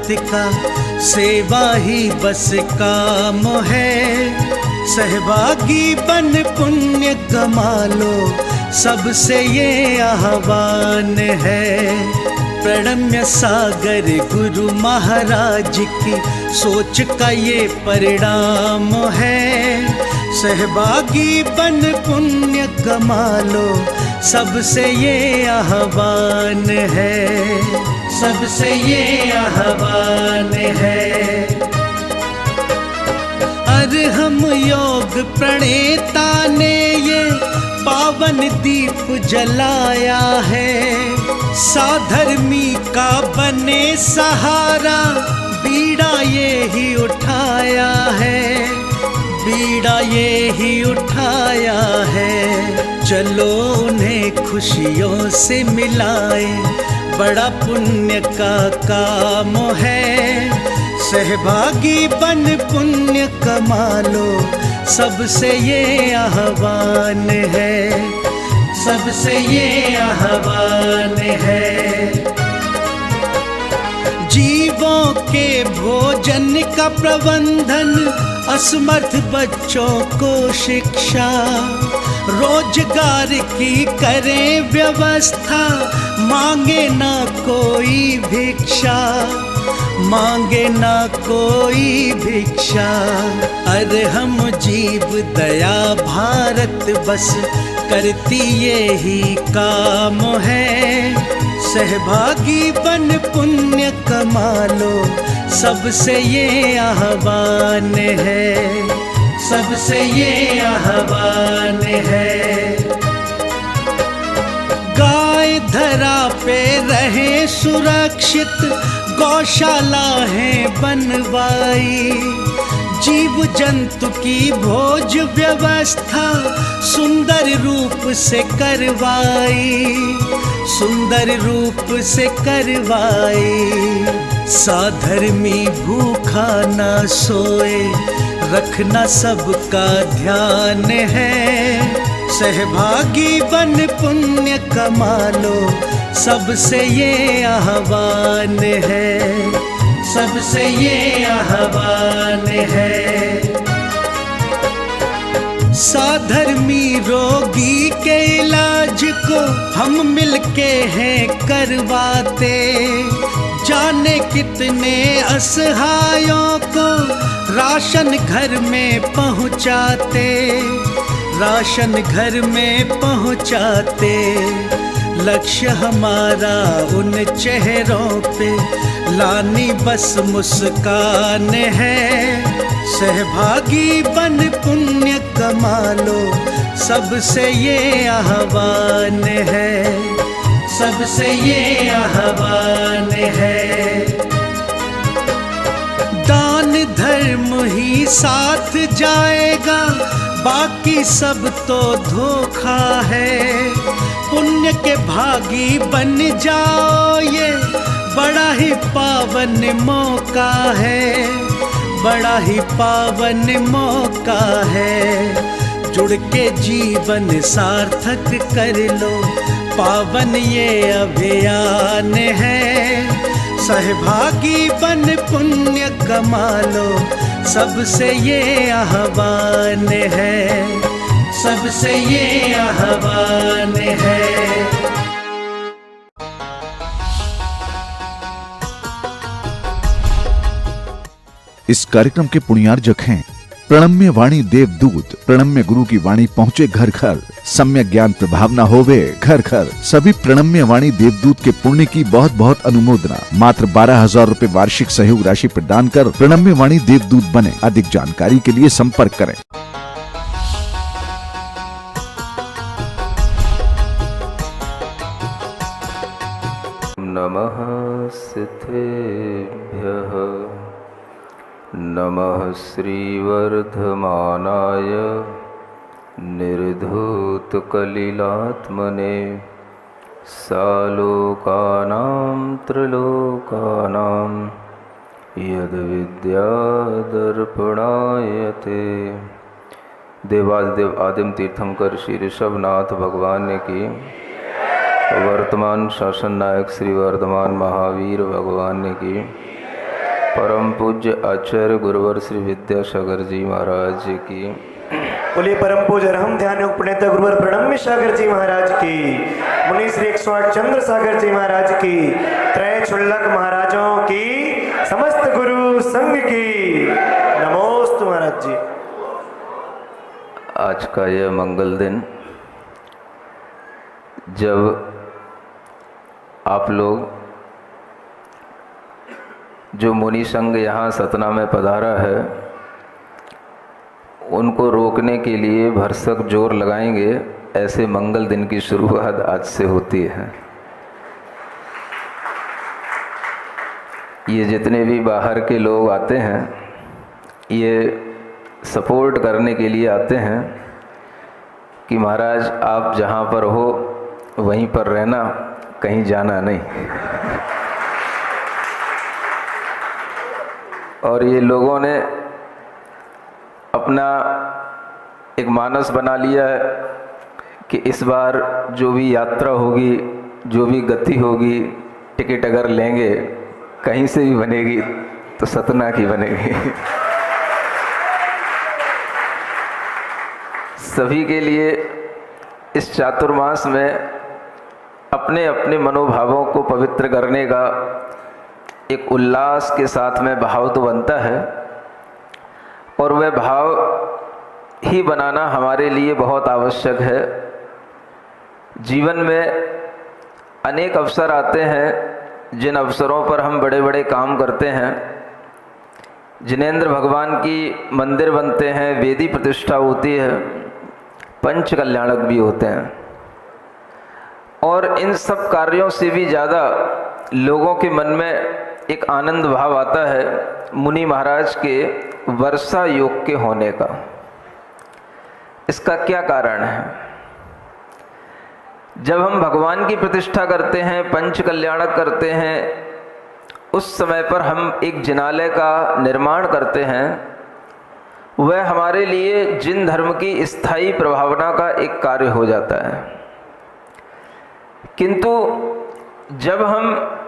भारत का सेवा ही बस काम है। सहभागी बन पुण्य कमा लो, सबसे ये आह्वान है। प्रणम्य सागर गुरु महाराज की सोच का ये परिणाम है। सहभागी बन पुण्य कमा लो, सबसे ये आह्वान है, सबसे ये आह्वान है। हम योग प्रणेता ने ये पावन दीप जलाया है। साधर्मी का बने सहारा, बीड़ा ये ही उठाया है, बीड़ा ये ही उठाया है। चलो उन्हें खुशियों से मिलाए, बड़ा पुण्य का काम है। सहभागी बन पुण्य कमा लो, सबसे ये आह्वान है, सबसे ये आह्वान है। जीवों के भोजन का प्रबंधन, असमर्थ बच्चों को शिक्षा, रोजगार की करें व्यवस्था, मांगे ना कोई भिक्षा, मांगे ना कोई भिक्षा। अरे हम जीव दया भारत बस करती ये ही काम है। सहभागी बन पुण्य कमा लो, सबसे ये आह्वान है, सबसे ये आह्वान है। गाय धरा पे रहे सुरक्षित, गौशाला है बनवाई, जीव जंतु की भोज व्यवस्था सुंदर रूप से करवाई, सुंदर रूप से करवाई। साधर्मी भूखा ना सोए, रखना सबका ध्यान है। सहभागी बन पुण्य कमा लो, सबसे ये आह्वान है, सबसे ये आह्वान है। साधर्मी रोगी के इलाज को हम मिलके हैं करवाते, जाने कितने असहायों को राशन घर में पहुंचाते, राशन घर में पहुंचाते। लक्ष्य हमारा उन चेहरों पे लानी बस मुस्कान है। सहभागी बन पुण्य कमा लो, सबसे ये आह्वान है, सबसे ये आह्वान है। दान धर्म ही साथ जाएगा, बाकी सब तो धोखा है। पुण्य के भागी बन जाओ, ये बड़ा ही पावन मौका है, बड़ा ही पावन मौका है। जुड़ के जीवन सार्थक कर लो, पावन ये अभियान है। सहभागी बन पुण्य कमा लो, सबसे ये आह्वान है, सबसे ये आह्वान है। इस कार्यक्रम के पुण्यार्जक हैं प्रणम्य वाणी देवदूत। प्रणम्य गुरु की वाणी पहुँचे घर घर, सम्यक ज्ञान प्रभावना होवे घर घर। सभी प्रणम्य वाणी देवदूत के पुण्य की बहुत बहुत अनुमोदना। मात्र 12,000 रुपए वार्षिक सहयोग राशि प्रदान कर प्रणम्य वाणी देवदूत बने। अधिक जानकारी के लिए संपर्क करें। नमः सिद्धेभ्यः, नमः श्रीवर्धमानाय निर्धूतकलिलात्मने, सालोकानां त्रिलोकानां यद्विद्यादर्पणायते। देवादिदेव आदिम तीर्थंकर श्री ऋषभनाथ भगवान ने की, वर्तमान शासन नायक श्री वर्धमान महावीर भगवान ने की, परम पूज्य आचार्य गुरुवर श्री विद्यासागर जी महाराज की। बोलिए परम पूज्य रहम ध्यान योग पुण्यता गुरुवर प्रणम्य सागर जी महाराज की, मुनि श्री 108 चंद्र सागर जी महाराज की, त्रय छुल्लक महाराजों की, समस्त गुरु संघ की नमोस्तु महाराज जी। आज का यह मंगल दिन जब आप लोग जो मुनि संघ यहाँ सतना में पधारा है उनको रोकने के लिए भरसक जोर लगाएंगे, ऐसे मंगल दिन की शुरुआत आज से होती है। ये जितने भी बाहर के लोग आते हैं ये सपोर्ट करने के लिए आते हैं कि महाराज आप जहाँ पर हो वहीं पर रहना, कहीं जाना नहीं। और ये लोगों ने अपना एक मानस बना लिया है कि इस बार जो भी यात्रा होगी, जो भी गति होगी, टिकट अगर लेंगे कहीं से भी बनेगी तो सतना की बनेगी। सभी के लिए इस चातुर्मास में अपने अपने मनोभावों को पवित्र करने का एक उल्लास के साथ में भाव तो बनता है, और वह भाव ही बनाना हमारे लिए बहुत आवश्यक है। जीवन में अनेक अवसर आते हैं जिन अवसरों पर हम बड़े बड़े काम करते हैं। जिनेंद्र भगवान की मंदिर बनते हैं, वेदी प्रतिष्ठा होती है, पंच कल्याणक भी होते हैं, और इन सब कार्यों से भी ज़्यादा लोगों के मन में एक आनंद भाव आता है मुनि महाराज के वर्षा योग के होने का। इसका क्या कारण है? जब हम भगवान की प्रतिष्ठा करते हैं, पंच कल्याणक करते हैं, उस समय पर हम एक जिनालय का निर्माण करते हैं। वह हमारे लिए जिन धर्म की स्थायी प्रभावना का एक कार्य हो जाता है। किंतु जब हम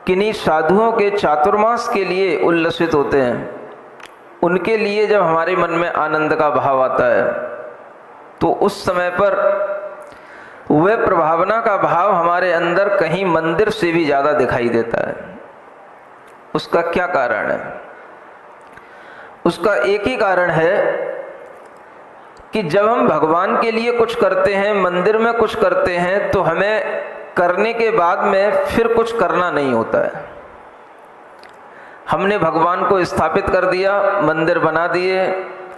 किन्हीं साधुओं के चातुर्मास के लिए उल्लसित होते हैं, उनके लिए जब हमारे मन में आनंद का भाव आता है, तो उस समय पर वह प्रभावना का भाव हमारे अंदर कहीं मंदिर से भी ज़्यादा दिखाई देता है। उसका क्या कारण है? उसका एक ही कारण है कि जब हम भगवान के लिए कुछ करते हैं, मंदिर में कुछ करते हैं, तो हमें करने के बाद में फिर कुछ करना नहीं होता है। हमने भगवान को स्थापित कर दिया, मंदिर बना दिए,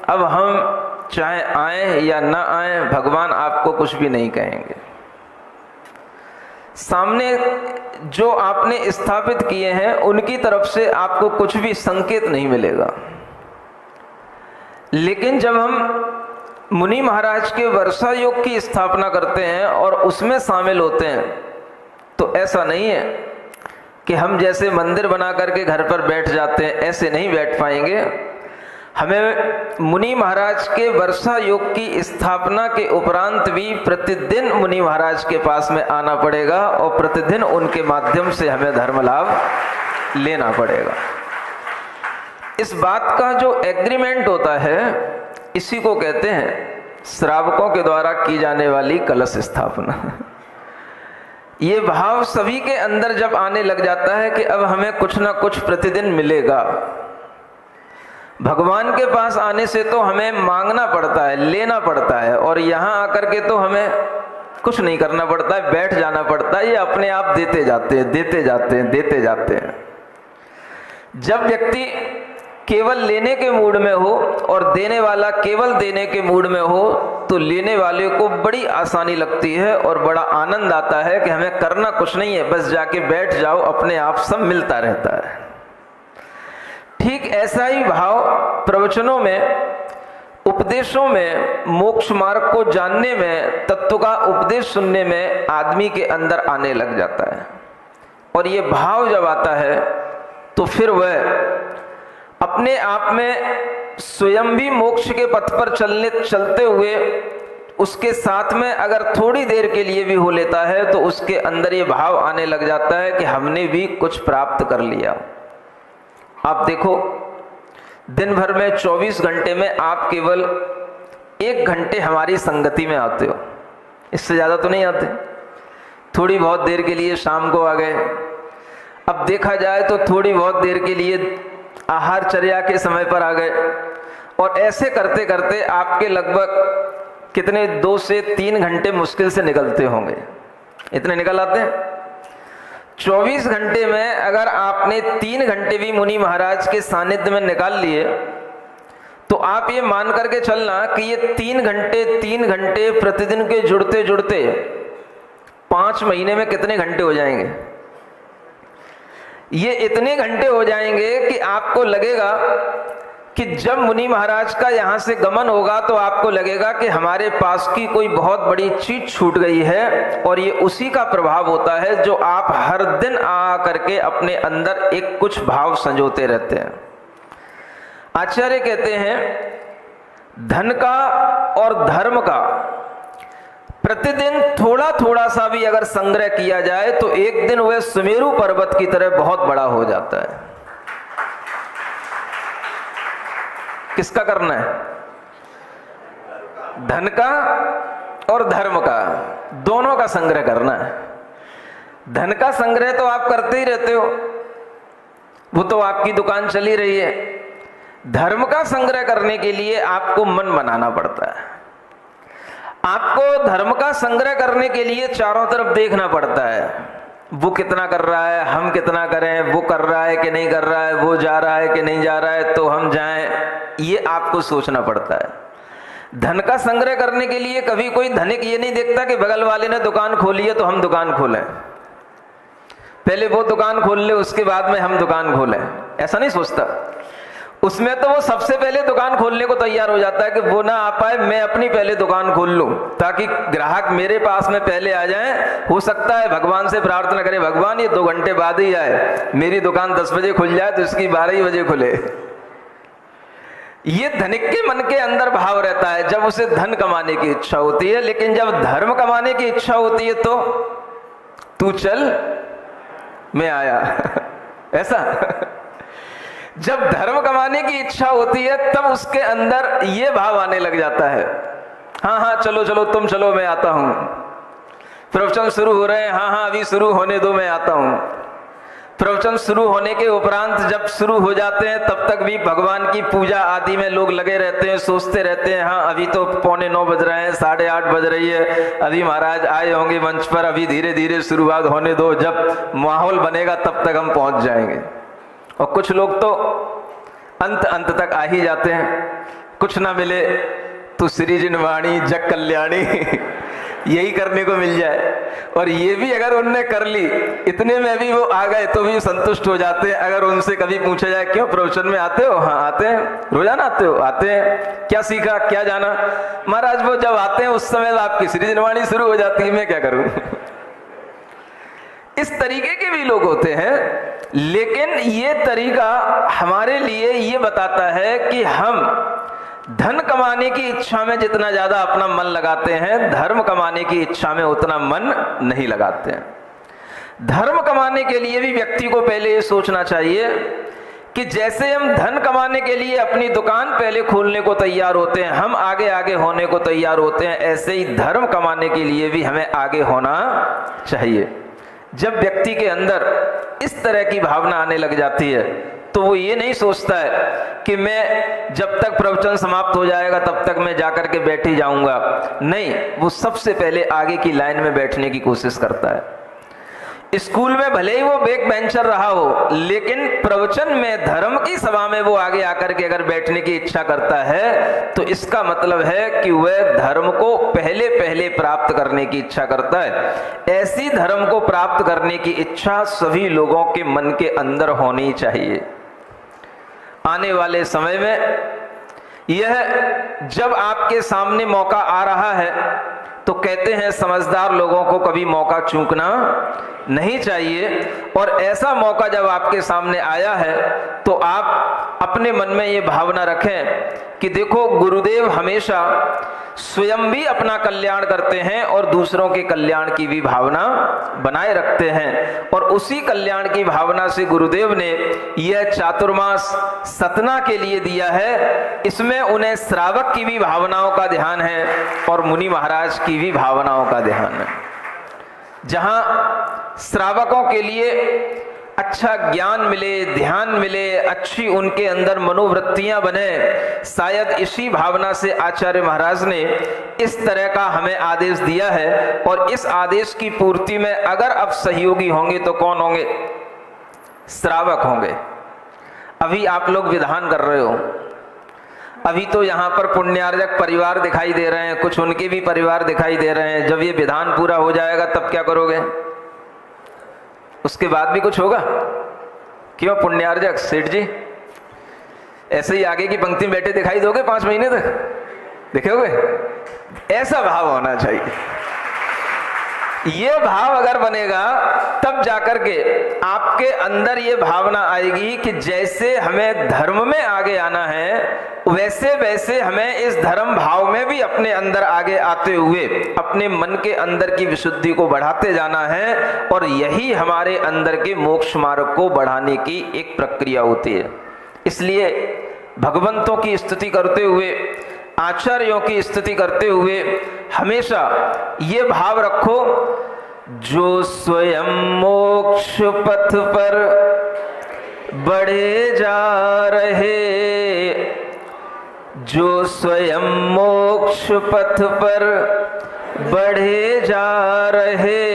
अब हम चाहे आए या ना आए, भगवान आपको कुछ भी नहीं कहेंगे। सामने जो आपने स्थापित किए हैं उनकी तरफ से आपको कुछ भी संकेत नहीं मिलेगा। लेकिन जब हम मुनि महाराज के वर्षा योग की स्थापना करते हैं और उसमें शामिल होते हैं, तो ऐसा नहीं है कि हम जैसे मंदिर बना करके घर पर बैठ जाते हैं, ऐसे नहीं बैठ पाएंगे। हमें मुनि महाराज के वर्षा योग की स्थापना के उपरांत भी प्रतिदिन मुनि महाराज के पास में आना पड़ेगा और प्रतिदिन उनके माध्यम से हमें धर्म लाभ लेना पड़ेगा। इस बात का जो एग्रीमेंट होता है, इसी को कहते हैं श्रावकों के द्वारा की जाने वाली कलश स्थापना। ये भाव सभी के अंदर जब आने लग जाता है कि अब हमें कुछ ना कुछ प्रतिदिन मिलेगा। भगवान के पास आने से तो हमें मांगना पड़ता है, लेना पड़ता है, और यहाँ आकर के तो हमें कुछ नहीं करना पड़ता है, बैठ जाना पड़ता है। ये अपने आप देते जाते हैं, देते जाते हैं, देते जाते हैं। जब व्यक्ति केवल लेने के मूड में हो और देने वाला केवल देने के मूड में हो, तो लेने वाले को बड़ी आसानी लगती है और बड़ा आनंद आता है कि हमें करना कुछ नहीं है, बस जाके बैठ जाओ, अपने आप सब मिलता रहता है। ठीक ऐसा ही भाव प्रवचनों में, उपदेशों में, मोक्ष मार्ग को जानने में, तत्व का उपदेश सुनने में आदमी के अंदर आने लग जाता है। और ये भाव जब आता है तो फिर वह अपने आप में स्वयं भी मोक्ष के पथ पर चलते हुए उसके साथ में अगर थोड़ी देर के लिए भी हो लेता है, तो उसके अंदर ये भाव आने लग जाता है कि हमने भी कुछ प्राप्त कर लिया, आप देखो, दिन भर में 24 घंटे में आप केवल 1 घंटे हमारी संगति में आते हो, इससे ज़्यादा तो नहीं आते। थोड़ी बहुत देर के लिए शाम को आ गए। अब देखा जाए तो थोड़ी बहुत देर के लिए आहारचर्या के समय पर आ गए, और ऐसे करते करते आपके लगभग कितने 2 से 3 घंटे मुश्किल से निकलते होंगे। इतने निकल आते हैं। 24 घंटे में अगर आपने 3 घंटे भी मुनि महाराज के सानिध्य में निकाल लिए, तो आप ये मान करके चलना कि ये 3 घंटे प्रतिदिन के जुड़ते जुड़ते 5 महीने में कितने घंटे हो जाएंगे। ये इतने घंटे हो जाएंगे कि आपको लगेगा कि जब मुनि महाराज का यहाँ से गमन होगा तो आपको लगेगा कि हमारे पास की कोई बहुत बड़ी चीज छूट गई है, और ये उसी का प्रभाव होता है जो आप हर दिन आ करके अपने अंदर एक कुछ भाव संजोते रहते हैं। आचार्य कहते हैं धन का और धर्म का प्रतिदिन थोड़ा थोड़ा सा भी अगर संग्रह किया जाए तो एक दिन वह सुमेरु पर्वत की तरह बहुत बड़ा हो जाता है। किसका करना है? धन का और धर्म का, दोनों का संग्रह करना है। धन का संग्रह तो आप करते ही रहते हो, वो तो आपकी दुकान चली रही है। धर्म का संग्रह करने के लिए आपको मन बनाना पड़ता है। आपको धर्म का संग्रह करने के लिए चारों तरफ देखना पड़ता है। वो कितना कर रहा है, हम कितना करें, वो कर रहा है कि नहीं कर रहा है, वो जा रहा है कि नहीं जा रहा है, तो हम जाएं, ये आपको सोचना पड़ता है। धन का संग्रह करने के लिए कभी कोई धनिक ये नहीं देखता कि बगल वाले ने दुकान खोली है तो हम दुकान खोलें, पहले वो दुकान खोल ले उसके बाद में हम दुकान खोलें, ऐसा नहीं सोचता। उसमें तो वो सबसे पहले दुकान खोलने को तैयार हो जाता है कि वो ना आ पाए, मैं अपनी पहले दुकान खोल लूं ताकि ग्राहक मेरे पास में पहले आ जाएं। हो सकता है भगवान से प्रार्थना करें, भगवान ये 2 घंटे बाद ही आए, मेरी दुकान 10 बजे खुल जाए तो इसकी 12 ही बजे खुले। ये धनिक के मन के अंदर भाव रहता है जब उसे धन कमाने की इच्छा होती है। लेकिन जब धर्म कमाने की इच्छा होती है तो तू चल मैं आया ऐसा। जब धर्म कमाने की इच्छा होती है तब उसके अंदर ये भाव आने लग जाता है, हाँ हाँ चलो चलो तुम चलो मैं आता हूं। प्रवचन शुरू हो रहे हैं, हाँ हाँ अभी शुरू होने दो मैं आता हूं। प्रवचन शुरू होने के उपरांत जब शुरू हो जाते हैं तब तक भी भगवान की पूजा आदि में लोग लगे रहते हैं, सोचते रहते हैं हाँ अभी तो 8:45 बज रहे हैं, 8:30 बज रही है, अभी महाराज आए होंगे मंच पर, अभी धीरे धीरे शुरुआत होने दो, जब माहौल बनेगा तब तक हम पहुंच जाएंगे। और कुछ लोग तो अंत तक आ ही जाते हैं, कुछ ना मिले तो श्री जिनवाणी जग कल्याणी यही करने को मिल जाए। और ये भी अगर उनने कर ली, इतने में भी वो आ गए तो भी संतुष्ट हो जाते हैं। अगर उनसे कभी पूछा जाए क्यों प्रवचन में आते हो, हाँ आते हैं, रोजाना आते हो, आते हैं, क्या सीखा क्या जाना, महाराज वो जब आते हैं उस समय आपकी श्री जिनवाणी शुरू हो जाती है, मैं क्या करूं। इस तरीके के भी लोग होते हैं। लेकिन ये तरीका हमारे लिए ये बताता है कि हम धन कमाने की इच्छा में जितना ज्यादा अपना मन लगाते हैं, धर्म कमाने की इच्छा में उतना मन नहीं लगाते हैं। धर्म कमाने के लिए भी व्यक्ति को पहले ये सोचना चाहिए कि जैसे हम धन कमाने के लिए अपनी दुकान पहले खोलने को तैयार होते हैं, हम आगे आगे होने को तैयार होते हैं, ऐसे ही धर्म कमाने के लिए भी हमें आगे होना चाहिए। जब व्यक्ति के अंदर इस तरह की भावना आने लग जाती है तो वो ये नहीं सोचता है कि मैं जब तक प्रवचन समाप्त हो जाएगा तब तक मैं जाकर के बैठ ही जाऊंगा, नहीं, वो सबसे पहले आगे की लाइन में बैठने की कोशिश करता है। स्कूल में भले ही वो बैक बेंचर रहा हो, लेकिन प्रवचन में धर्म की सभा में वो आगे आकर के अगर बैठने की इच्छा करता है तो इसका मतलब है कि वह धर्म को पहले पहले प्राप्त करने की इच्छा करता है। ऐसी धर्म को प्राप्त करने की इच्छा सभी लोगों के मन के अंदर होनी चाहिए। आने वाले समय में यह जब आपके सामने मौका आ रहा है तो कहते हैं समझदार लोगों को कभी मौका चूकना नहीं चाहिए। और ऐसा मौका जब आपके सामने आया है तो आप अपने मन में ये भावना रखें कि देखो गुरुदेव हमेशा स्वयं भी अपना कल्याण करते हैं और दूसरों के कल्याण की भी भावना बनाए रखते हैं, और उसी कल्याण की भावना से गुरुदेव ने यह चातुर्मास सतना के लिए दिया है। इसमें उन्हें श्रावक की भी भावनाओं का ध्यान है और मुनि महाराज की भी भावनाओं का ध्यान है। जहां श्रावकों के लिए अच्छा ज्ञान मिले, ध्यान मिले, अच्छी उनके अंदर मनोवृत्तियां बने, शायद इसी भावना से आचार्य महाराज ने इस तरह का हमें आदेश दिया है। और इस आदेश की पूर्ति में अगर अब सहयोगी होंगे तो कौन होंगे? श्रावक होंगे। अभी आप लोग विधान कर रहे हो, अभी तो यहाँ पर पुण्यार्जक परिवार दिखाई दे रहे हैं, कुछ उनके भी परिवार दिखाई दे रहे हैं। जब ये विधान पूरा हो जाएगा तब क्या करोगे? उसके बाद भी कुछ होगा? क्यों पुण्यार्जक सेठ जी, ऐसे ही आगे की पंक्ति में बैठे दिखाई दोगे 5 महीने तक? दिखोगे? ऐसा भाव होना चाहिए। ये भाव अगर बनेगा तब जाकर के आपके अंदर ये भावना आएगी कि जैसे हमें धर्म में आगे आना है, वैसे वैसे हमें इस धर्म भाव में भी अपने अंदर आगे आते हुए अपने मन के अंदर की विशुद्धि को बढ़ाते जाना है। और यही हमारे अंदर के मोक्ष मार्ग को बढ़ाने की एक प्रक्रिया होती है। इसलिए भगवंतों की स्तुति करते हुए, आचार्यों की स्तुति करते हुए हमेशा ये भाव रखो, जो स्वयं मोक्ष पथ पर बढ़े जा रहे, जो स्वयं मोक्ष पथ पर बढ़े जा रहे,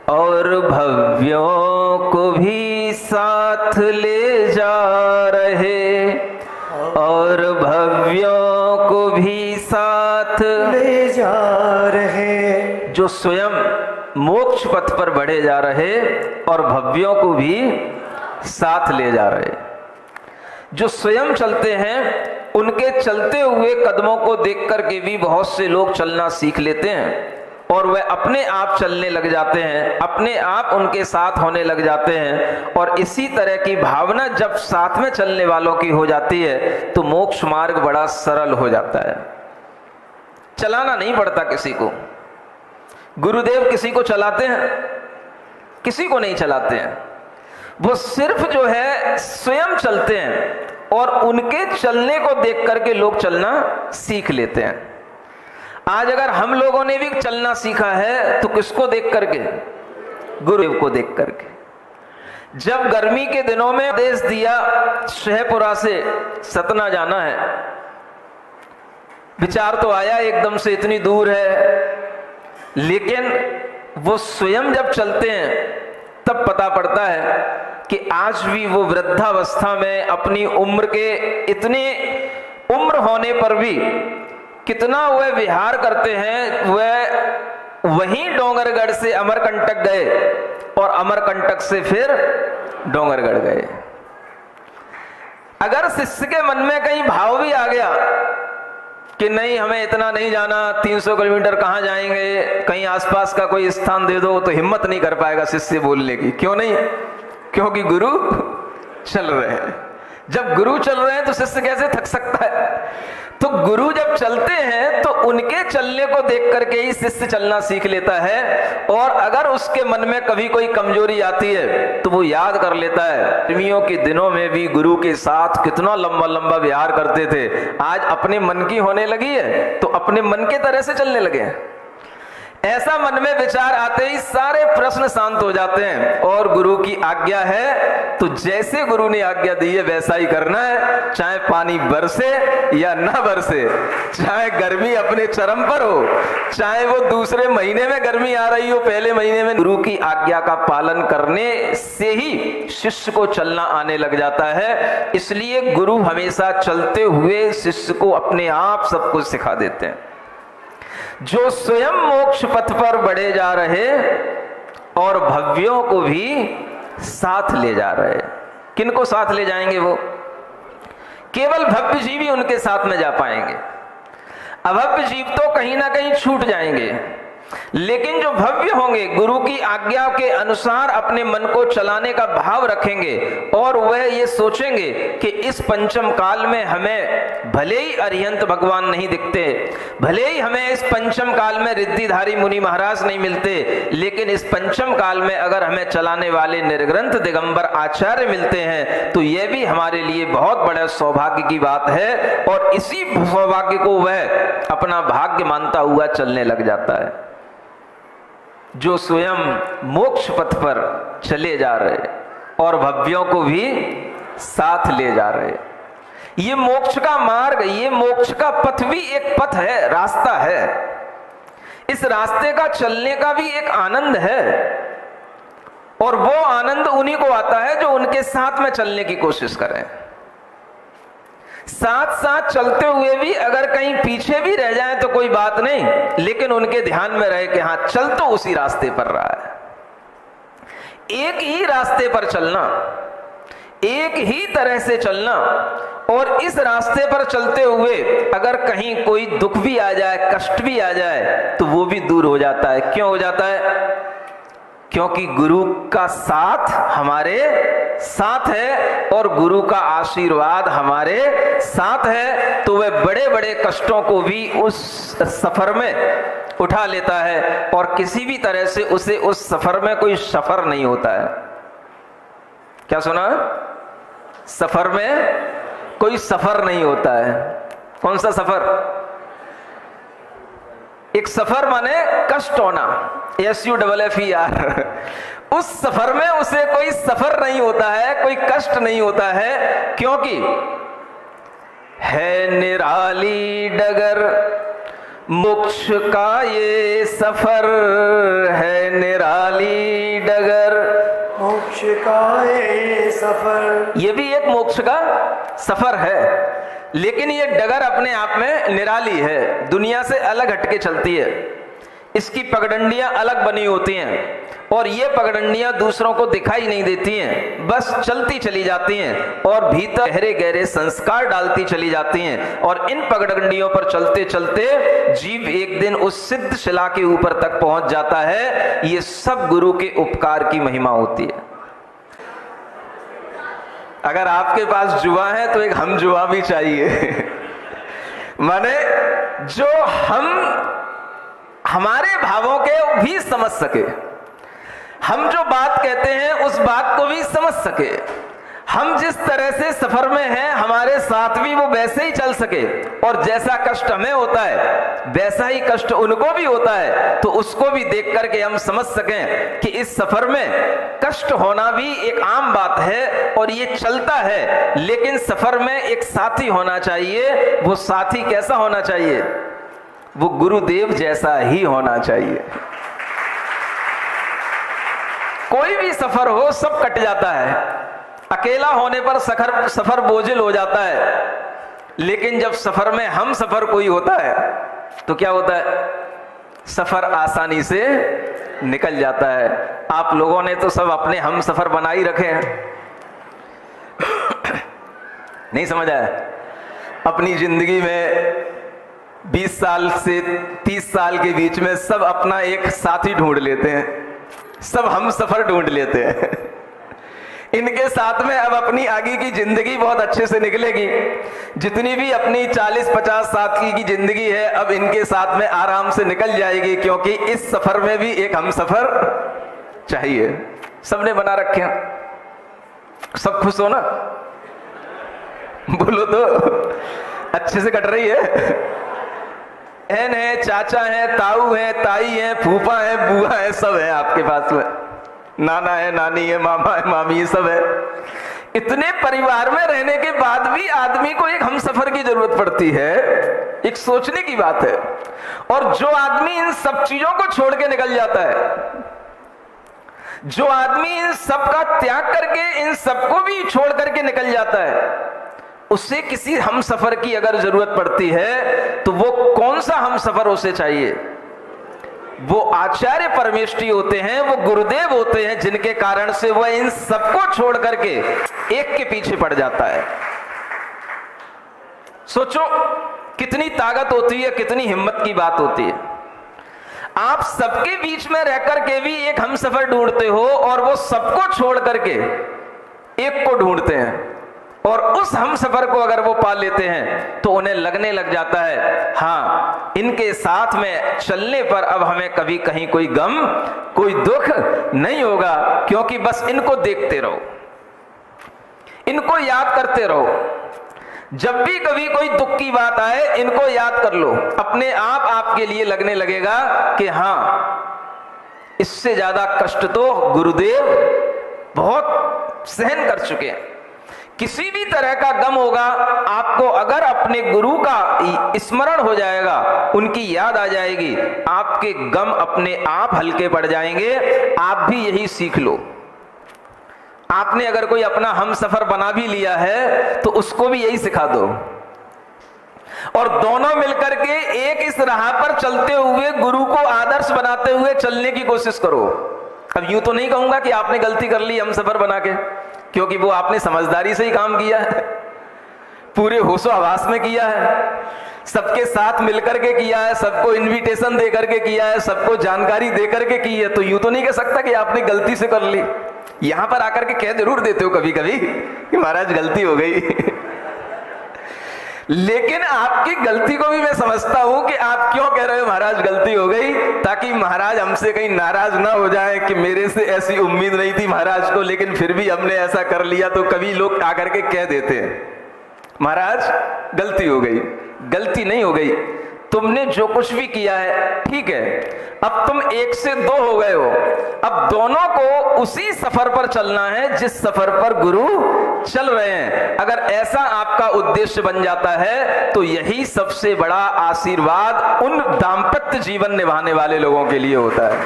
और भव्यों को भी साथ ले जा रहे, और भव्यों को भी साथ ले जा रहे। जो स्वयं मोक्ष पथ पर बढ़े जा रहे और भव्यों को भी साथ ले जा रहे। जो स्वयं चलते हैं उनके चलते हुए कदमों को देख करके भी बहुत से लोग चलना सीख लेते हैं और वह अपने आप चलने लग जाते हैं, अपने आप उनके साथ होने लग जाते हैं। और इसी तरह की भावना जब साथ में चलने वालों की हो जाती है तो मोक्ष मार्ग बड़ा सरल हो जाता है। चलाना नहीं पड़ता किसी को। गुरुदेव किसी को चलाते हैं? किसी को नहीं चलाते हैं। वो सिर्फ जो है स्वयं चलते हैं और उनके चलने को देख करके लोग चलना सीख लेते हैं। आज अगर हम लोगों ने भी चलना सीखा है तो किसको देख करके? गुरुदेव को देख करके। जब गर्मी के दिनों में आदेश दिया शहपुरा से सतना जाना है, विचार तो आया एकदम से इतनी दूर है, लेकिन वो स्वयं जब चलते हैं तब पता पड़ता है कि आज भी वो वृद्धावस्था में अपनी उम्र के इतनी उम्र होने पर भी कितना वह विहार करते हैं। वह वहीं डोंगरगढ़ से अमरकंटक गए और अमरकंटक से फिर डोंगरगढ़ गए। अगर शिष्य के मन में कहीं भाव भी आ गया कि नहीं हमें इतना नहीं जाना, 300 किलोमीटर कहाँ जाएंगे, कहीं आसपास का कोई स्थान दे दो, तो हिम्मत नहीं कर पाएगा शिष्य बोलने की। क्यों नहीं? क्योंकि गुरु चल रहे हैं। जब गुरु चल रहे हैं तो शिष्य कैसे थक सकता है? तो गुरु जब चलते हैं तो उनके चलने को देख करके ही शिष्य चलना सीख लेता है। और अगर उसके मन में कभी कोई कमजोरी आती है तो वो याद कर लेता है, गर्मियों के दिनों में भी गुरु के साथ कितना लंबा लंबा विहार करते थे, आज अपने मन की होने लगी है तो अपने मन के तरह से चलने लगे। ऐसा मन में विचार आते ही सारे प्रश्न शांत हो जाते हैं और गुरु की आज्ञा है तो जैसे गुरु ने आज्ञा दी है वैसा ही करना है। चाहे पानी बरसे या ना बरसे, चाहे गर्मी अपने चरम पर हो, चाहे वो दूसरे महीने में गर्मी आ रही हो, पहले महीने में, गुरु की आज्ञा का पालन करने से ही शिष्य को चलना आने लग जाता है। इसलिए गुरु हमेशा चलते हुए शिष्य को अपने आप सब कुछ सिखा देते हैं। जो स्वयं मोक्ष पथ पर बढ़े जा रहे और भव्यों को भी साथ ले जा रहे। किनको साथ ले जाएंगे? वो केवल भव्य जीव ही उनके साथ में जा पाएंगे। अभव्य जीव तो कहीं ना कहीं छूट जाएंगे। लेकिन जो भव्य होंगे, गुरु की आज्ञा के अनुसार अपने मन को चलाने का भाव रखेंगे और वह ये सोचेंगे कि इस पंचम काल में हमें भले ही अरिहंत भगवान नहीं दिखते, भले ही हमें इस पंचम काल में रिद्धिधारी मुनि महाराज नहीं मिलते, लेकिन इस पंचम काल में अगर हमें चलाने वाले निर्ग्रंथ दिगंबर आचार्य मिलते हैं तो यह भी हमारे लिए बहुत बड़ा सौभाग्य की बात है। और इसी सौभाग्य को वह अपना भाग्य मानता हुआ चलने लग जाता है। जो स्वयं मोक्ष पथ पर चले जा रहे और भव्यों को भी साथ ले जा रहे। ये मोक्ष का मार्ग, ये मोक्ष का पथ भी एक पथ है, रास्ता है। इस रास्ते का चलने का भी एक आनंद है और वो आनंद उन्हीं को आता है जो उनके साथ में चलने की कोशिश करें। साथ साथ चलते हुए भी अगर कहीं पीछे भी रह जाए तो कोई बात नहीं, लेकिन उनके ध्यान में रहे कि हाँ चल तो उसी रास्ते पर रहा है। एक ही रास्ते पर चलना, एक ही तरह से चलना, और इस रास्ते पर चलते हुए अगर कहीं कोई दुख भी आ जाए, कष्ट भी आ जाए तो वो भी दूर हो जाता है। क्यों हो जाता है? क्योंकि गुरु का साथ हमारे साथ है और गुरु का आशीर्वाद हमारे साथ है, तो वह बड़े बड़े कष्टों को भी उस सफर में उठा लेता है और किसी भी तरह से उसे उस सफर में कोई सफर नहीं होता है। क्या सुना? सफर में कोई सफर नहीं होता है। कौन सा सफर? एक सफर माने कष्ट होना, SUFFER। उस सफर में उसे कोई सफर नहीं होता है, कोई कष्ट नहीं होता है, क्योंकि है निराली डगर मोक्ष का ये सफर, है निराली डगर मोक्ष का ये सफर। ये भी एक मोक्ष का सफर है, लेकिन ये डगर अपने आप में निराली है, दुनिया से अलग हटके चलती है। इसकी पगडंडियां अलग बनी होती हैं और ये पगडंडियां दूसरों को दिखाई नहीं देती हैं, बस चलती चली जाती हैं और भीतर गहरे गहरे संस्कार डालती चली जाती हैं। और इन पगडंडियों पर चलते चलते जीव एक दिन उस सिद्ध शिला के ऊपर तक पहुंच जाता है। ये सब गुरु के उपकार की महिमा होती है। अगर आपके पास जुआ है तो एक हम जुआ भी चाहिए। माने जो हमारे भावों के भी समझ सके, हम जो बात कहते हैं उस बात को भी समझ सके, हम जिस तरह से सफर में हैं हमारे साथ भी वो वैसे ही चल सके, और जैसा कष्ट हमें होता है वैसा ही कष्ट उनको भी होता है, तो उसको भी देख करके हम समझ सकें कि इस सफर में कष्ट होना भी एक आम बात है और ये चलता है। लेकिन सफर में एक साथी होना चाहिए। वो साथी कैसा होना चाहिए? वो गुरुदेव जैसा ही होना चाहिए। कोई भी सफर हो सब कट जाता है, अकेला होने पर सफर बोझिल हो जाता है, लेकिन जब सफर में हम सफर कोई होता है तो क्या होता है? सफर आसानी से निकल जाता है। आप लोगों ने तो सब अपने हम सफर बना ही रखे हैं। नहीं समझ आया? अपनी जिंदगी में 20 साल से 30 साल के बीच में सब अपना एक साथी ढूंढ लेते हैं, सब हम सफर ढूंढ लेते हैं। इनके साथ में अब अपनी आगे की जिंदगी बहुत अच्छे से निकलेगी। जितनी भी अपनी 40-50 साल की जिंदगी है अब इनके साथ में आराम से निकल जाएगी, क्योंकि इस सफर में भी एक हम सफर चाहिए। सबने बना रखे हैं। सब खुश हो ना? बोलो तो अच्छे से कट रही है। बहन है, चाचा है, ताऊ है, ताई है, फूफा है, बुआ है, सब है आपके पास में। नाना है, नानी है, मामा है, मामी है, सब है। इतने परिवार में रहने के बाद भी आदमी को एक हमसफर की जरूरत पड़ती है। एक सोचने की बात है। और जो आदमी इन सब चीजों को छोड़ के निकल जाता है, जो आदमी इन सब का त्याग करके इन सबको भी छोड़ करके निकल जाता है, उससे किसी हमसफर की अगर जरूरत पड़ती है तो वो कौन सा हमसफर उसे चाहिए? वो आचार्य परमेष्ठी होते हैं, वो गुरुदेव होते हैं, जिनके कारण से वह इन सबको छोड़ करके एक के पीछे पड़ जाता है। सोचो कितनी ताकत होती है, कितनी हिम्मत की बात होती है। आप सबके बीच में रह करके भी एक हमसफर ढूंढते हो और वो सबको छोड़ करके एक को ढूंढते हैं, और उस हमसफर को अगर वो पा लेते हैं तो उन्हें लगने लग जाता है हाँ, इनके साथ में चलने पर अब हमें कभी कहीं कोई गम, कोई दुख नहीं होगा, क्योंकि बस इनको देखते रहो, इनको याद करते रहो। जब भी कभी कोई दुख की बात आए इनको याद कर लो, अपने आप आपके लिए लगने लगेगा कि हाँ, इससे ज्यादा कष्ट तो गुरुदेव बहुत सहन कर चुके हैं। किसी भी तरह का गम होगा आपको, अगर अपने गुरु का स्मरण हो जाएगा, उनकी याद आ जाएगी, आपके गम अपने आप हल्के पड़ जाएंगे। आप भी यही सीख लो। आपने अगर कोई अपना हमसफर बना भी लिया है तो उसको भी यही सिखा दो, और दोनों मिलकर के एक इस राह पर चलते हुए गुरु को आदर्श बनाते हुए चलने की कोशिश करो। अब यूं तो नहीं कहूंगा कि आपने गलती कर ली हमसफर बना के, क्योंकि वो आपने समझदारी से ही काम किया है, पूरे होशो हवास में किया है, सबके साथ मिलकर के किया है, सबको इनविटेशन दे करके किया है, सबको जानकारी दे करके की है। तो यूं तो नहीं कह सकता कि आपने गलती से कर ली। यहां पर आकर के कह जरूर देते हो कभी कभी कि महाराज गलती हो गई लेकिन आपकी गलती को भी मैं समझता हूं कि आप क्यों कह रहे हो महाराज गलती हो गई, ताकि महाराज हमसे कहीं नाराज ना हो जाए कि मेरे से ऐसी उम्मीद नहीं थी महाराज को, लेकिन फिर भी हमने ऐसा कर लिया। तो कभी लोग आकर के कह देते हैं महाराज गलती हो गई। गलती नहीं हो गई, तुमने जो कुछ भी किया है ठीक है, अब तुम एक से दो हो गए हो, अब दोनों को उसी सफर पर चलना है जिस सफर पर गुरु चल रहे हैं। अगर ऐसा आपका उद्देश्य बन जाता है तो यही सबसे बड़ा आशीर्वाद उन दाम्पत्य जीवन निभाने वाले लोगों के लिए होता है।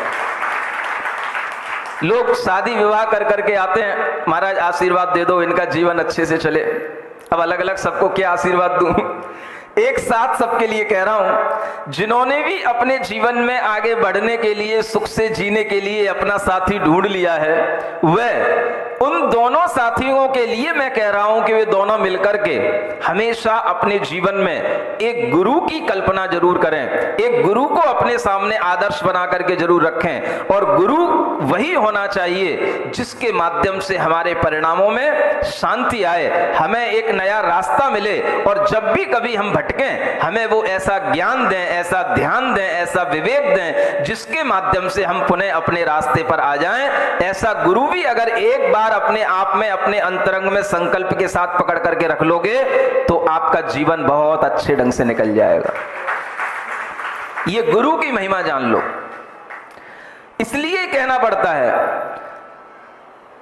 लोग शादी विवाह कर करके आते हैं, महाराज आशीर्वाद दे दो इनका जीवन अच्छे से चले। अब अलग अलग सबको क्या आशीर्वाद दूं, एक साथ सबके लिए कह रहा हूं, जिन्होंने भी अपने जीवन में आगे बढ़ने के लिए, सुख से जीने के लिए अपना साथी ढूंढ लिया है, वह उन दोनों साथियों के लिए मैं कह रहा हूं कि वे दोनों मिलकर के हमेशा अपने जीवन में एक गुरु की कल्पना जरूर करें, एक गुरु को अपने सामने आदर्श बना करके जरूर रखें। और गुरु वही होना चाहिए जिसके माध्यम से हमारे परिणामों में शांति आए, हमें एक नया रास्ता मिले, और जब भी कभी हम भटकें हमें वो ऐसा ज्ञान दें, ऐसा ध्यान दें, ऐसा विवेक दें जिसके माध्यम से हम पुनः अपने रास्ते पर आ जाएं। ऐसा गुरु भी अगर एक बार अपने आप में, अपने अंतरंग में संकल्प के साथ पकड़ करके रख लोगे तो आपका जीवन बहुत अच्छे ढंग से निकल जाएगा। ये गुरु की महिमा जान लो। इसलिए कहना पड़ता है,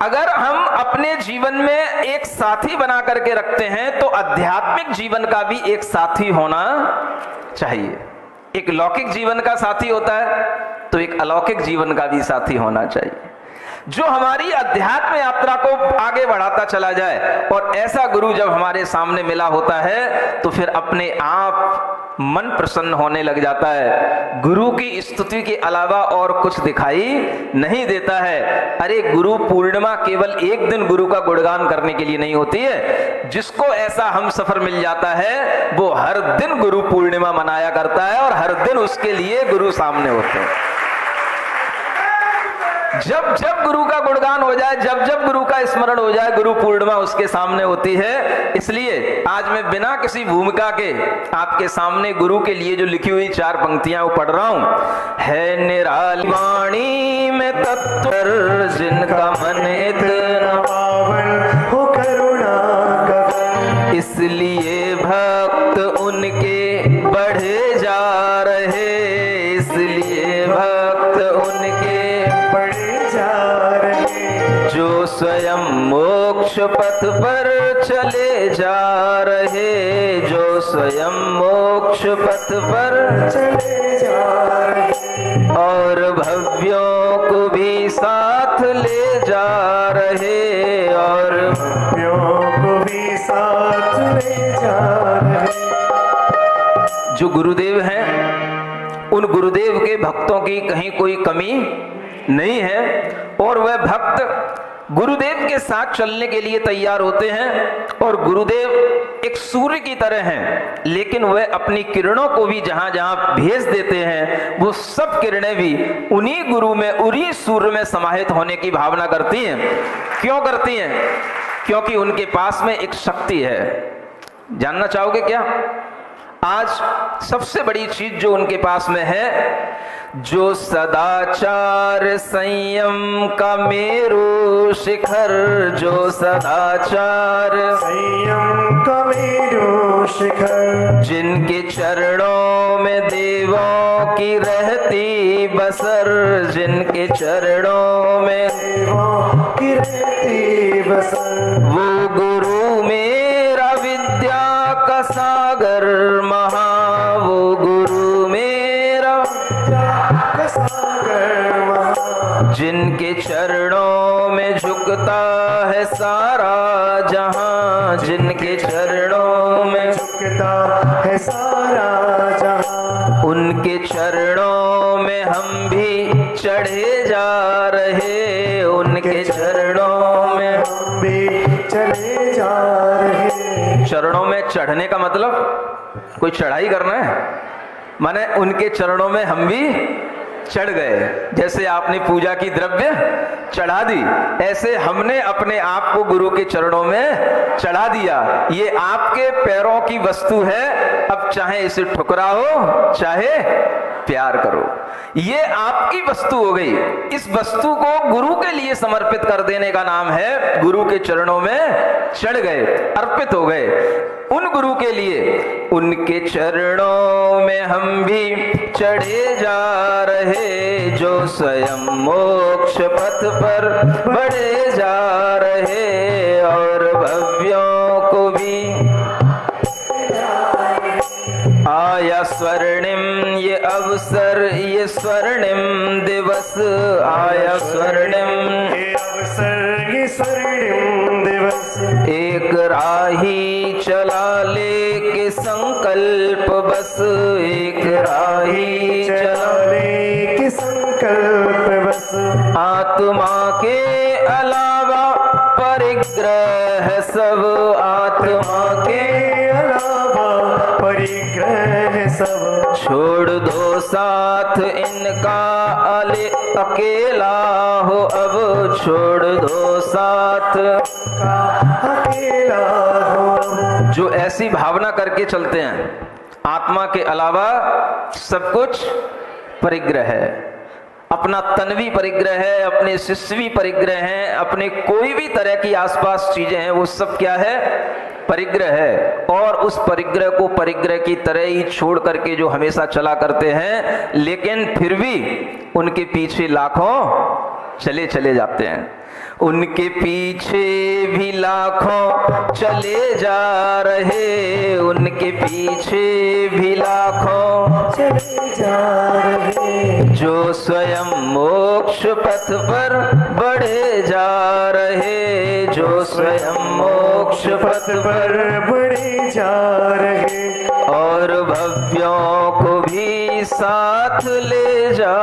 अगर हम अपने जीवन में एक साथी बना करके रखते हैं तो आध्यात्मिक जीवन का भी एक साथी होना चाहिए। एक लौकिक जीवन का साथी होता है तो एक अलौकिक जीवन का भी साथी होना चाहिए, जो हमारी अध्यात्म यात्रा को आगे बढ़ाता चला जाए। और ऐसा गुरु जब हमारे सामने मिला होता है तो फिर अपने आप मन प्रसन्न होने लग जाता है। गुरु की स्तुति के अलावा और कुछ दिखाई नहीं देता है। अरे गुरु पूर्णिमा केवल एक दिन गुरु का गुणगान करने के लिए नहीं होती है। जिसको ऐसा हम सफर मिल जाता है वो हर दिन गुरु पूर्णिमा मनाया करता है और हर दिन उसके लिए गुरु सामने होते हैं। जब जब गुरु का गुणगान हो जाए, जब जब गुरु का स्मरण हो जाए, गुरु पूर्णिमा उसके सामने होती है। इसलिए आज मैं बिना किसी भूमिका के आपके सामने गुरु के लिए जो लिखी हुई 4 पंक्तियां वो पढ़ रहा हूं। है निराली वाणी में तत्पर जिनका मन इतना पावन हो करुणा गगन, इसलिए भक्त उनके बढ़े जा रहे, इसलिए भक्त उनके जो स्वयं मोक्ष पथ पर चले जा रहे, जो स्वयं मोक्ष पथ पर चले जा रहे, और भव्यों को भी साथ ले जा रहे, और भव्यों को भी साथ ले जा रहे। जो गुरुदेव हैं उन गुरुदेव के भक्तों की कहीं कोई कमी नहीं है। और वह भक्त गुरुदेव के साथ चलने के लिए तैयार होते हैं। और गुरुदेव एक सूर्य की तरह हैं, लेकिन वह अपनी किरणों को भी जहां जहां भेज देते हैं, वो सब किरणें भी उन्हीं गुरु में, उन्हीं सूर्य में समाहित होने की भावना करती हैं। क्यों करती हैं? क्योंकि उनके पास में एक शक्ति है। जानना चाहोगे क्या? आज सबसे बड़ी चीज जो उनके पास में है, जो सदाचार संयम का मेरु शिखर, जो सदाचार संयम का मेरु शिखर, जिनके चरणों में देवों की रहती बसर, जिनके चरणों में देवों की रहती बसर, वो गुरु मेरा विद्या का सागर महा, वो गुरु मेरा का सागर महा, जिनके चरणों में झुकता है सारा जहां, जिनके चरणों में झुकता है सारा जहां, उनके चरणों में हम भी चढ़े जा रहे, उनके चरणों में हम भी चले जा रहे। चरणों में चढ़ने का मतलब कोई चढ़ाई करना है, माने उनके चरणों में हम भी चढ़ गए। जैसे आपने पूजा की द्रव्य चढ़ा दी, ऐसे हमने अपने आप को गुरु के चरणों में चढ़ा दिया। ये आपके पैरों की वस्तु है, अब चाहे इसे ठुकराओ चाहे प्यार करो, ये आपकी वस्तु हो गई। इस वस्तु को गुरु के लिए समर्पित कर देने का नाम है गुरु के चरणों में चढ़ गए, अर्पित हो गए उन गुरु के लिए। उनके चरणों में हम भी चढ़े जा रहे, जो स्वयं मोक्ष पथ पर बढ़े जा रहे, और भव्यों को भी आया स्वर्णिम ये अवसर, ये स्वर्णिम दिवस आया, स्वर्णिम ये अवसर, ये स्वर्णिम दिवस, एक राही चला लेके संकल्प बस, एक राही चला चले के संकल्प बस, आत्मा के अलावा परिग्रह सब, आत्मा के अलावा परिग्रह सब, छोड़ दो साथ इनका अकेला हो अब, छोड़ दो साथ अकेला हो। जो ऐसी भावना करके चलते हैं, आत्मा के अलावा सब कुछ परिग्रह है, अपना तन भी परिग्रह है, अपने शिष्य भी परिग्रह हैं, अपने कोई भी तरह की आसपास चीजें हैं वो सब क्या है? परिग्रह है। और उस परिग्रह को परिग्रह की तरह ही छोड़ करके जो हमेशा चला करते हैं, लेकिन फिर भी उनके पीछे लाखों चले जाते हैं, उनके पीछे भी लाखों चले जा रहे, उनके पीछे भी लाखों चले जा रहे, जो स्वयं मोक्ष पथ पर बढ़े जा रहे, जो स्वयं मोक्ष पथ पर बढ़े जा रहे, और भव्यों को भी साथ ले जा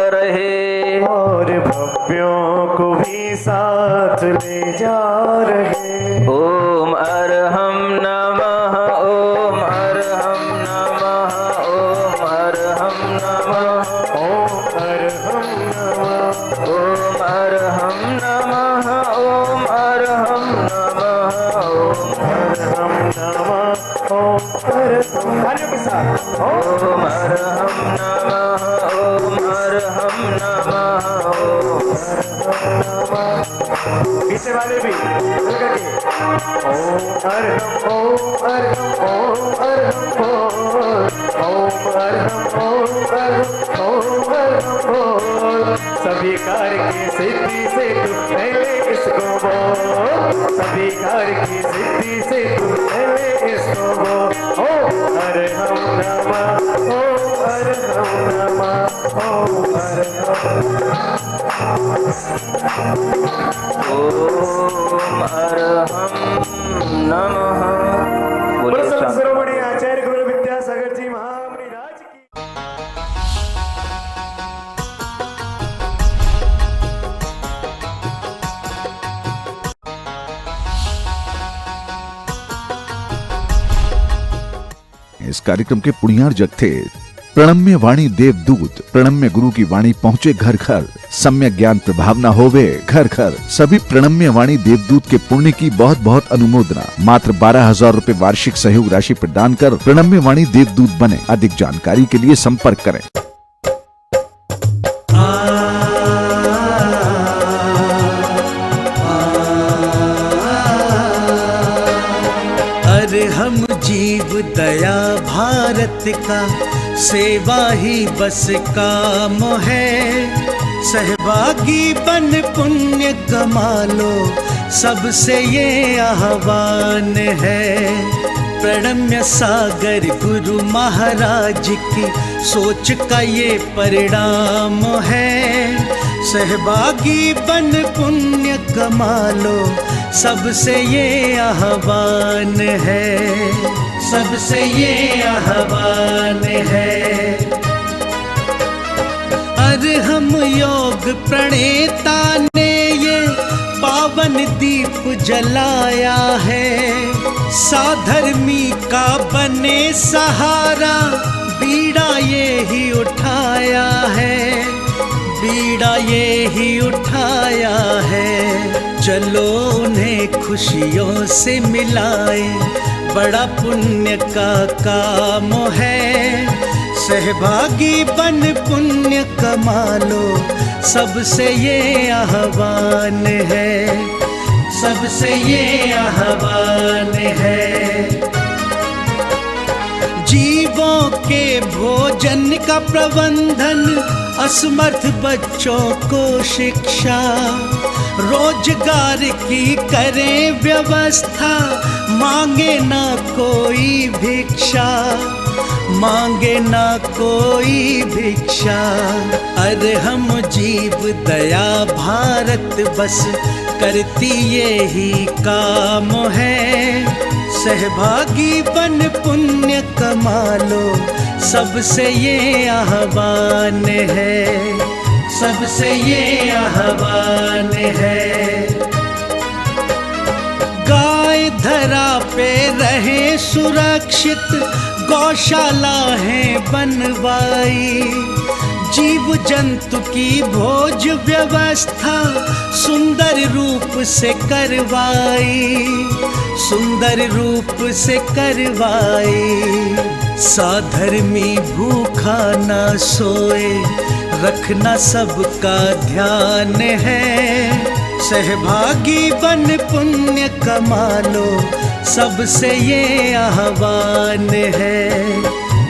रहे, और भव्यों को भी साथ ले जा रहे। ओम अरहम नमः, ओम अरहम नमः, ओम अरहम नमः, ओम अरहम नमः, ओम अरहम नमः, ओम अरहम नमः, ओम अरहम नमः, ओम अरहम। तालियों के साथ ओम अरहम नमः, ओम अरहम नमः, ओम पीछे वाले भी चल करके ओम अरहम, ओम अरहम, ओम अरहम, ओम अरहम, ओम अरहम, ओम अरहम। सभी कार्य की सिद्धि से तू पहले इसको बोल, सभी कार्य की सिद्धि से तू पहले इसको बोल। ओम अरहम नमः, ओम अरहम नमः, ओम अरहम। ओम अरहम नमः। बोलिए शांति। सर्वमणि आचार्य गुरु विद्यासागर जी महामुनि राज की। इस कार्यक्रम के पुण्यार्जक थे प्रणम्य वाणी देवदूत। प्रणम्य गुरु की वाणी पहुँचे घर घर, सम्यक ज्ञान प्रभावना होवे घर घर। सभी प्रणम्य वाणी देवदूत के पुण्य की बहुत बहुत अनुमोदना। मात्र 12,000 रुपए वार्षिक सहयोग राशि प्रदान कर प्रणम्य वाणी देवदूत बने। अधिक जानकारी के लिए संपर्क करें। अरे हम जीव दया भारत का, सेवा ही बस काम है। सहभागी बन पुण्य कमा लो, सबसे ये आह्वान है। प्रणम्य सागर गुरु महाराज की सोच का ये परिणाम है। सहभागी बन पुण्य कमा लो, सबसे ये आह्वान है, सबसे ये आह्वान है। अरे हम योग प्रणेता ने ये पावन दीप जलाया है। साधर्मी का बने सहारा, बीड़ा ये ही उठाया है, बीड़ा ये ही उठाया है। चलो उन्हें खुशियों से मिलाए, बड़ा पुण्य का काम है। सहभागी बन पुण्य कमा लो, सबसे ये आह्वान है, सबसे ये आह्वान है। जीवों के भोजन का प्रबंधन, असमर्थ बच्चों को शिक्षा, रोजगार की करें व्यवस्था। मांगे ना कोई भिक्षा, मांगे ना कोई भिक्षा। अरे हम जीव दया भारत बस करती ये ही काम है। सहभागी बन पुण्य कमा लो, सबसे ये आह्वान है, सबसे ये आह्वान है। गाय धरा पे रहे सुरक्षित, गौशाला है बनवाई। जीव जंतु की भोज व्यवस्था सुंदर रूप से करवाई, सुंदर रूप से करवाई। साधर्मी भूखा ना सोए, रखना सबका ध्यान है। सहभागी बन पुण्य कमा लो, सबसे ये आह्वान है,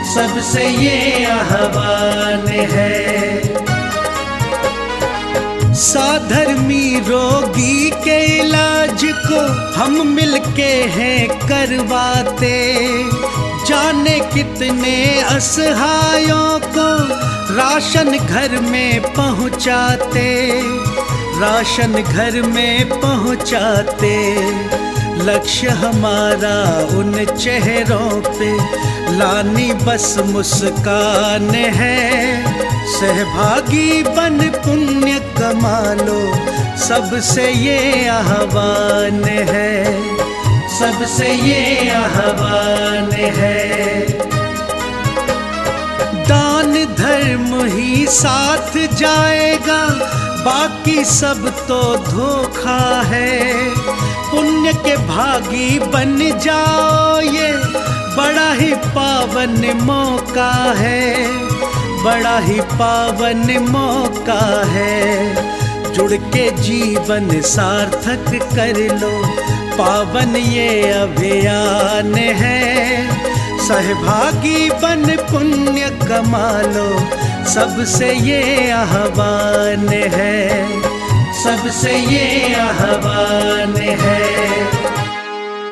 सबसे ये आह्वान है। साधर्मी रोगी के इलाज को हम मिलके हैं करवाते। जाने कितने असहायों को राशन घर में पहुंचाते, राशन घर में पहुंचाते। लक्ष्य हमारा उन चेहरों पे लानी बस मुस्कान है। सहभागी बन पुण्य कमा लो, सबसे ये आह्वान है, सबसे ये आह्वान है। दान धर्म ही साथ जाएगा, बाकी सब तो धोखा है। पुण्य के भागी बन जाओ, ये बड़ा ही पावन मौका है, बड़ा ही पावन मौका है। जुड़ के जीवन सार्थक कर लो, पावन ये अभियान है। सहभागी बन पुण्य कमा लो, सबसे ये आह्वान है, सबसे ये आह्वान है।